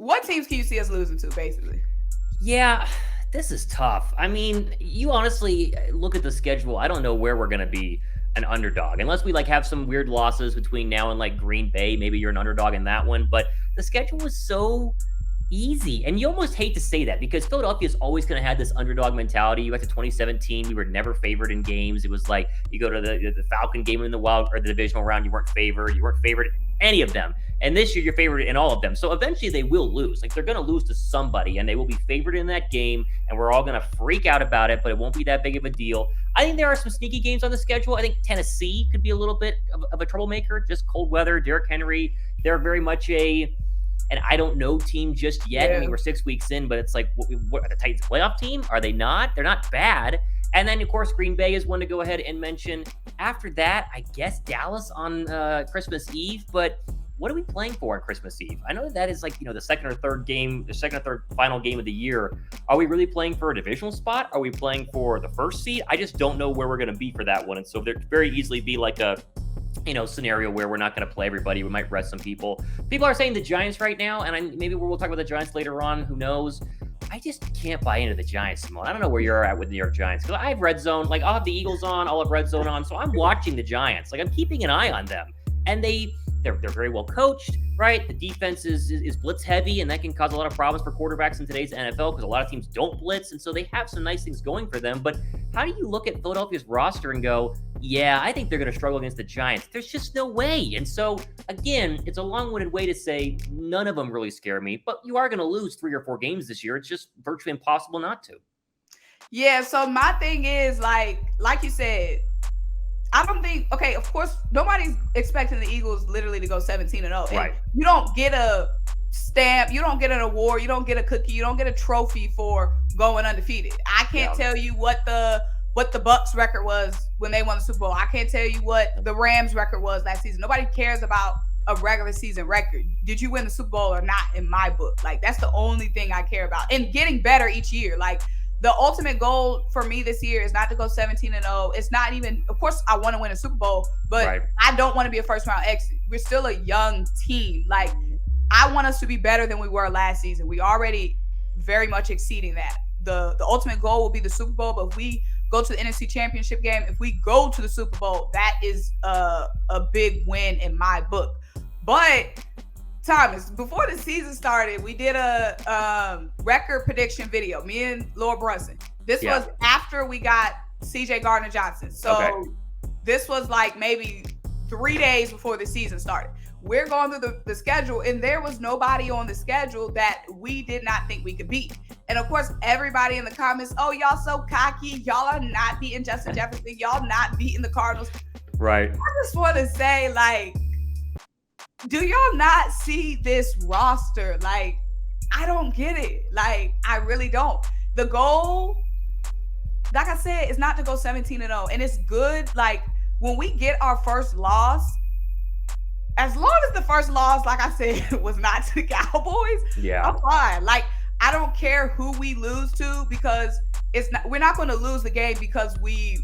What teams can you see us losing to, basically? Yeah, this is tough. I mean, you honestly look at the schedule. I don't know where we're going to be an underdog unless we like have some weird losses between now and like Green Bay. Maybe you're an underdog in that one, but the schedule was so easy. And you almost hate to say that because Philadelphia's always kind of had this underdog mentality. You got to 2017, we were never favored in games. It was like you go to the Falcon game in the wild or the divisional round, you weren't favored. You weren't favored any of them. And this year, you're favored in all of them. So eventually, they will lose. Like they're going to lose to somebody, and they will be favored in that game. And we're all going to freak out about it, but it won't be that big of a deal. I think there are some sneaky games on the schedule. I think Tennessee could be a little bit of a troublemaker. Just cold weather, Derrick Henry. They're very much an I don't know team just yet. Yeah. I mean, we're 6 weeks in, but it's like, what are the Titans playoff team? Are they not? They're not bad. And then, of course, Green Bay is one to go ahead and mention. After that, I guess Dallas on Christmas Eve. But what are we playing for on Christmas Eve? I know that is like, the second or third final game of the year. Are we really playing for a divisional spot? Are we playing for the first seed? I just don't know where we're going to be for that one. And so there could very easily be like a scenario where we're not going to play everybody. We might rest some people. People are saying the Giants right now, and maybe we'll talk about the Giants later on. Who knows? I just can't buy into the Giants, Symone. I don't know where you're at with New York Giants because I have Red Zone. Like I'll have the Eagles on, I'll have Red Zone on, so I'm watching the Giants. Like I'm keeping an eye on them, and they're very well coached, right? The defense is blitz heavy, and that can cause a lot of problems for quarterbacks in today's NFL because a lot of teams don't blitz, and so they have some nice things going for them. But how do you look at Philadelphia's roster and go, yeah, I think they're going to struggle against the Giants? There's just no way. And so, again, it's a long-winded way to say none of them really scare me, but you are going to lose 3 or 4 games this year. It's just virtually impossible not to. Yeah, so my thing is, like you said, I don't think, okay, of course, nobody's expecting the Eagles literally to go 17-0. Right. You don't get a stamp, you don't get an award, you don't get a cookie, you don't get a trophy for going undefeated. I can't tell you what the Bucks record was when they won the Super Bowl. I can't tell you what the Rams record was last season. Nobody cares about a regular season record. Did you win the Super Bowl or not in my book? Like that's the only thing I care about. And getting better each year. Like the ultimate goal for me this year is not to go 17-0. It's not even, of course, I want to win a Super Bowl, but I don't want to be a first round exit. We're still a young team. Like I want us to be better than we were last season. We already very much exceeding that. The ultimate goal will be the Super Bowl, but if we go to the NFC Championship game, if we go to the Super Bowl, that is a big win in my book. But Thomas, before the season started, we did a record prediction video, me and Laura Brunson. This was after we got CJ Gardner-Johnson. So this was like maybe 3 days before the season started. We're going through the schedule, and there was nobody on the schedule that we did not think we could beat. And of course, everybody in the comments, oh, y'all so cocky. Y'all are not beating Justin Jefferson. Y'all not beating the Cardinals. Right. I just want to say, like, do y'all not see this roster? Like, I don't get it. Like, I really don't. The goal, like I said, is not to go 17-0. And it's good, like, when we get our first loss, as long as the first loss, like I said, was not to the Cowboys, I'm fine. Like, I don't care who we lose to because we're not going to lose the game because we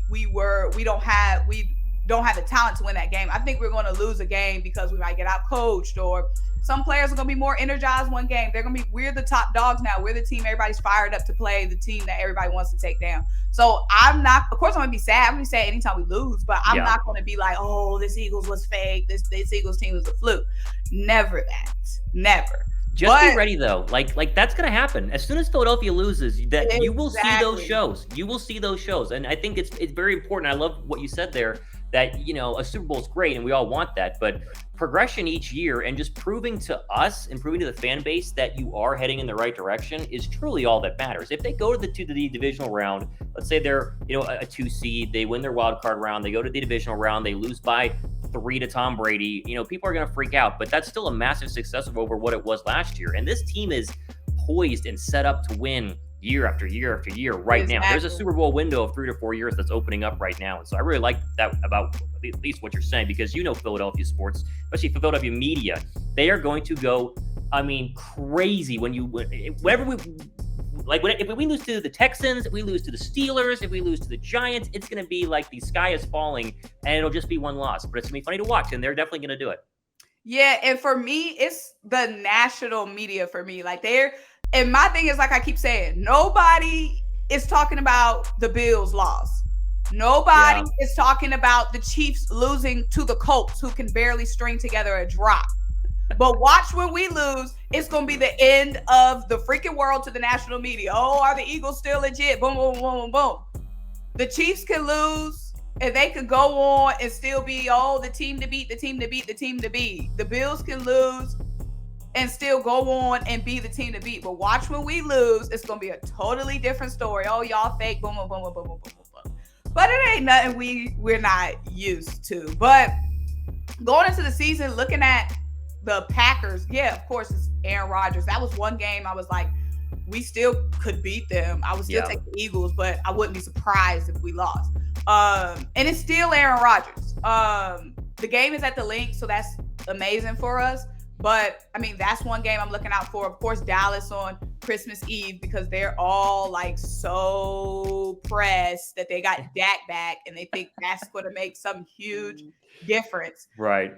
don't have the talent to win that game. I think we're going to lose a game because we might get out coached, or some players are going to be more energized one game. We're the top dogs now. We're the team everybody's fired up to play, the team that everybody wants to take down. So of course I'm going to be sad. I'm going to be sad anytime we lose, but I'm not going to be like, oh, this Eagles was fake. This Eagles team was a fluke. Never that. Never. Just be ready though. Like that's going to happen. As soon as Philadelphia loses, you will see those shows. You will see those shows. And I think it's very important. I love what you said there, that, a Super Bowl is great and we all want that, but progression each year and just proving to us and proving to the fan base that you are heading in the right direction is truly all that matters. If they go to the divisional round, let's say they're, a 2 seed, they win their wild card round, they go to the divisional round, they lose by 3 to Tom Brady, people are going to freak out, but that's still a massive success over what it was last year. And this team is poised and set up to win year after year after year right now. There's a Super Bowl window of 3 to 4 years that's opening up right now. And so I really like that about at least what you're saying, because Philadelphia sports, especially Philadelphia media, they are going to go, crazy if we lose to the Texans, if we lose to the Steelers, if we lose to the Giants, it's going to be like the sky is falling and it'll just be one loss. But it's going to be funny to watch, and they're definitely going to do it. Yeah, and for me, it's the national media for me. Like and my thing is, like I keep saying, nobody is talking about the Bills' loss. Nobody is talking about the Chiefs losing to the Colts, who can barely string together a drop. But watch when we lose, it's going to be the end of the freaking world to the national media. Oh, are the Eagles still legit? Boom, boom, boom, boom, boom. The Chiefs can lose and they could go on and still be, the team to beat, the team to beat, the team to beat. The Bills can lose and still go on and be the team to beat. But watch when we lose, it's going to be a totally different story. Oh, y'all fake, boom, boom, boom, boom, boom, boom, boom, boom. But it ain't nothing we're not used to. But going into the season, looking at the Packers, yeah, of course, it's Aaron Rodgers. That was one game I was like, we still could beat them. I would still take the Eagles, but I wouldn't be surprised if we lost. And it's still Aaron Rodgers. The game is at the Link, so that's amazing for us. But, I mean, that's one game I'm looking out for. Of course, Dallas on Christmas Eve, because they're all, like, so pressed that they got Dak back, and they think that's going to make some huge difference. Right.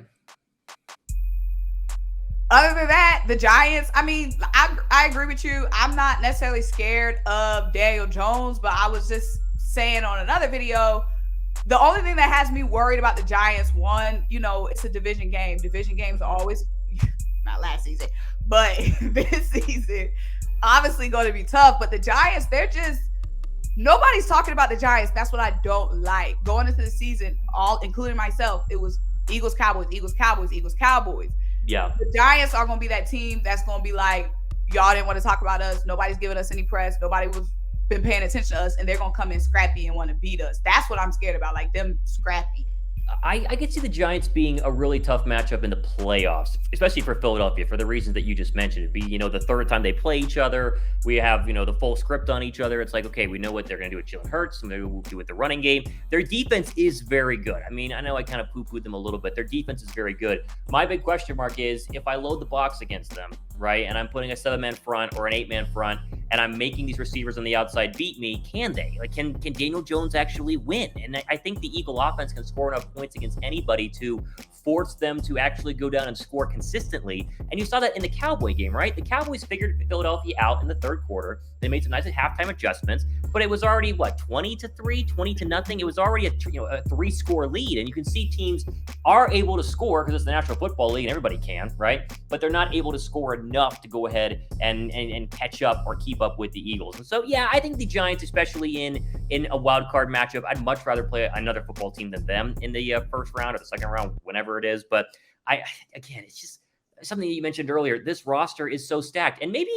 Other than that, the Giants, I mean, I agree with you. I'm not necessarily scared of Daniel Jones, but I was just saying on another video, the only thing that has me worried about the Giants, one, it's a division game. Division games are always, not last season, but this season, obviously going to be tough. But the Giants, nobody's talking about the Giants. That's what I don't like. Going into the season, including myself, it was Eagles, Cowboys, Eagles, Cowboys, Eagles, Cowboys. Yeah. The Giants are going to be that team that's going to be like, y'all didn't want to talk about us. Nobody's giving us any press. Nobody was been paying attention to us, and they're going to come in scrappy and want to beat us. That's what I'm scared about, like them scrappy. I could see the Giants being a really tough matchup in the playoffs, especially for Philadelphia, for the reasons that you just mentioned. It'd be, the third time they play each other. We have, the full script on each other. It's like, okay, we know what they're going to do with Jalen Hurts, and they're going to do with the running game. Their defense is very good. I mean, I know I kind of poo-pooed them a little bit. Their defense is very good. My big question mark is, if I load the box against them, right, and I'm putting a 7-man front or an 8-man front, and I'm making these receivers on the outside beat me, can they? Like, can Daniel Jones actually win? And I think the Eagle offense can score enough points against anybody to force them to actually go down and score consistently. And you saw that in the Cowboy game, right? The Cowboys figured Philadelphia out in the third quarter. They made some nice halftime adjustments, but it was already, 20-3, 20-0. It was already a 3-score lead. And you can see teams are able to score because it's the National Football League and everybody can, right? But they're not able to score enough to go ahead and catch up or keep up with the Eagles. And so, yeah, I think the Giants, especially in a wild card matchup, I'd much rather play another football team than them in the first round or the second round, whenever it is. But again, it's just something that you mentioned earlier. This roster is so stacked, and maybe